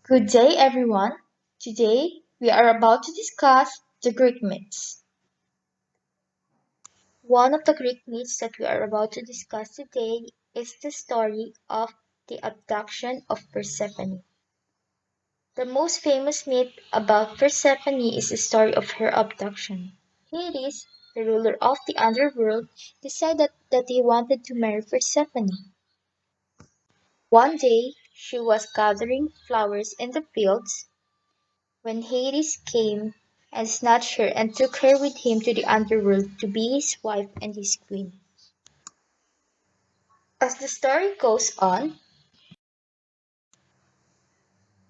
Good day, everyone. Today we are about to discuss the Greek myths. One of the Greek myths that we are about to discuss today is the story of the abduction of Persephone. The most famous myth about Persephone is the story of her abduction. Hades, the ruler of the underworld, decided that he wanted to marry Persephone. One day, she was gathering flowers in the fields when Hades came and snatched her and took her with him to the underworld to be his wife and his queen. As the story goes on,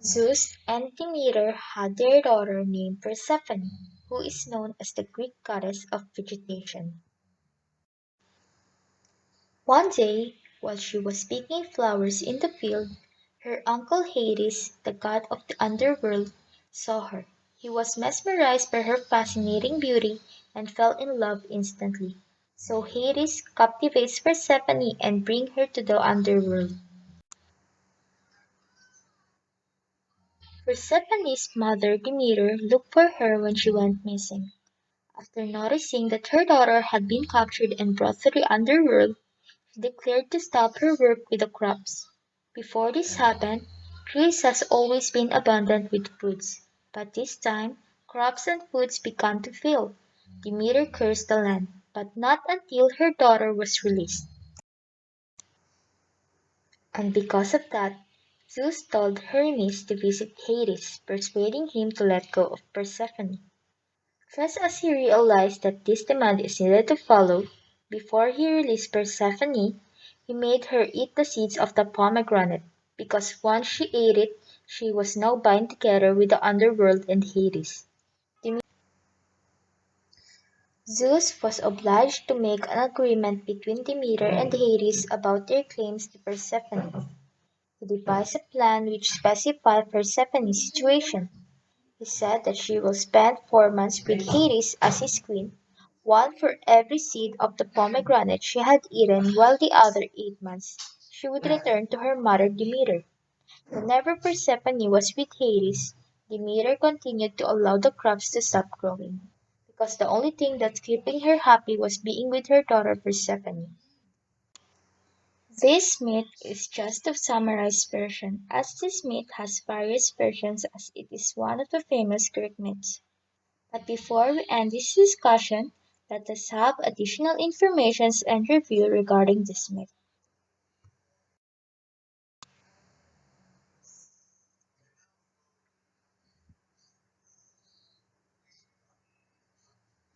Zeus and Demeter had their daughter named Persephone, who is known as the Greek goddess of vegetation. One day, while she was picking flowers in the field, her uncle Hades, the god of the underworld, saw her. He was mesmerized by her fascinating beauty and fell in love instantly. So Hades captivates Persephone and brings her to the underworld. Persephone's mother Demeter looked for her when she went missing. After noticing that her daughter had been captured and brought to the underworld, she declared to stop her work with the crops. Before this happened, Greece has always been abundant with foods, but this time crops and foods began to fail. Demeter cursed the land, but not until her daughter was released. And because of that, Zeus told Hermes to visit Hades, persuading him to let go of Persephone. Just as he realized that this demand is needed to follow, before he released Persephone, he made her eat the seeds of the pomegranate, because once she ate it, she was now bound together with the underworld and Hades. Zeus was obliged to make an agreement between Demeter and Hades about their claims to Persephone. He devised a plan which specified Persephone's situation. He said that she will spend 4 months with Hades as his queen, one for every seed of the pomegranate she had eaten, while the other 8 months she would return to her mother Demeter. Whenever Persephone was with Hades, Demeter continued to allow the crops to stop growing, because the only thing that's keeping her happy was being with her daughter Persephone. This myth is just a summarized version, as this myth has various versions as it is one of the famous Greek myths. But before we end this discussion, let us have additional information and review regarding this myth.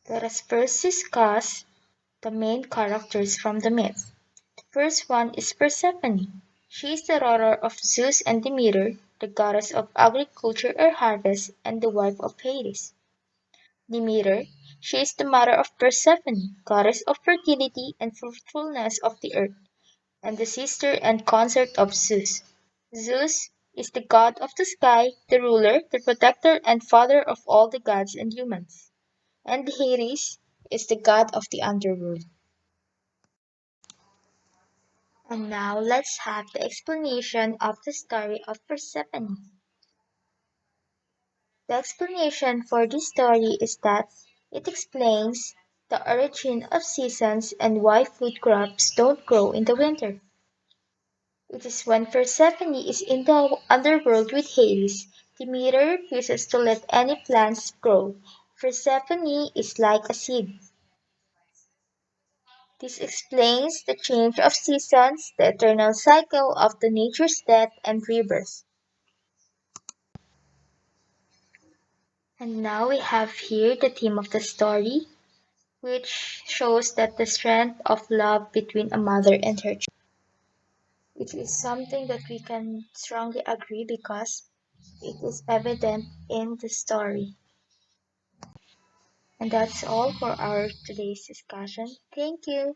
Let us first discuss the main characters from the myth. The first one is Persephone. She is the daughter of Zeus and Demeter, the goddess of agriculture or harvest, and the wife of Hades. Demeter, she is the mother of Persephone, goddess of fertility and fruitfulness of the earth, and the sister and consort of Zeus. Zeus is the god of the sky, the ruler, the protector, and father of all the gods and humans. And Hades is the god of the underworld. And now let's have the explanation of the story of Persephone. The explanation for this story is that it explains the origin of seasons and why food crops don't grow in the winter. It is when Persephone is in the underworld with Hades, Demeter refuses to let any plants grow. Persephone is like a seed. This explains the change of seasons, the eternal cycle of the nature's death and rebirth. And now we have here the theme of the story, which shows that the strength of love between a mother and her child. It is something that we can strongly agree because it is evident in the story. And that's all for our today's discussion. Thank you.